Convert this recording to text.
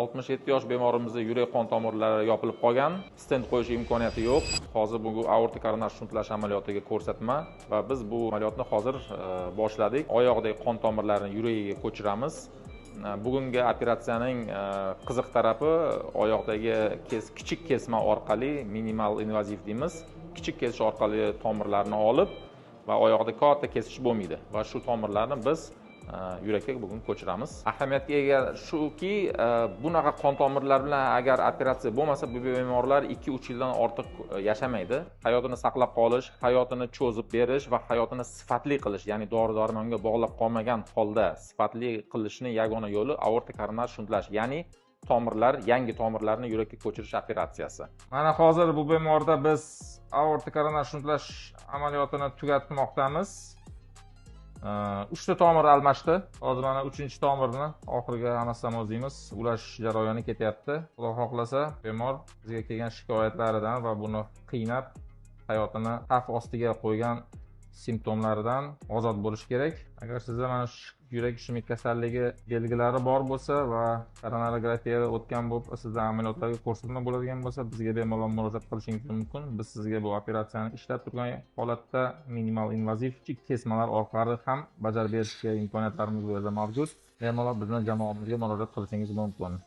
67 yosh bemorimizda yurak qon tomirlari yopilib qolgan, stent qo'yish imkoniyati yo'q. Hozir bu aortik koronar shuntlash amaliyotiga ko'rsatma va biz bu amaliyotni hozir boshladik. Oyoqdagi qon tomirlarini yuragiga ko'chiramiz. Bugungi operatsiyaning qiziq tarafi oyoqdagi kichik kesma orqali, minimal invaziv deymiz, kichik kesish orqali tomirlarni olib va oyoqda katta kesish bo'lmaydi va shu tomirlarni biz yurakka bugun ko'chiramiz. Ahamiyatga ega shuki, bunaqa qon tomirlar bilan agar operatsiya bo'lmasa, bu bemorlar 2-3 yildan ortiq yashamaydi. Hayotini saqlab qolish, hayotini cho'zib berish va hayotini sifatli qilish, ya'ni dori-darmonga bog'lab qolmagan holda sifatli qilishning yagona yo'li aortik koronar shuntlash, ya'ni yangi tomirlarni yurakka ko'chirish operatsiyasi. Mana hozir bu bemorda biz aortik koronar shuntlash amaliyotini tugatmoqdamiz. 3 ta tomir almashdi. Hozir mana 3-tomirni oxiriga anastamoziyamiz, ulash jarayoni ketyapti. Xudo xohlasa, bemor bizga kelgan shikoyatlaridan va buni qiynab hayotini xavf ostiga qo'ygan simptomlaridan ozod bo'lish kerak. Agar sizda mana yurak ishemik kasalligi belgilari bor bo'lsa va koronarografiyada o'tgan bo'lib, sizda amaliyotlarga ko'rsatma bo'ladigan bo'lsa, bizga bemalol murojaat qilishingiz mumkin. Biz sizga bu operatsiyani ishlab turgan holatda minimal invaziv kichik kesmalar orqali ham bajarib berishga imkoniyatlarimiz o'zi mavjud. Bemalol bizning jamoamizga murojaat qilishingiz mumkin.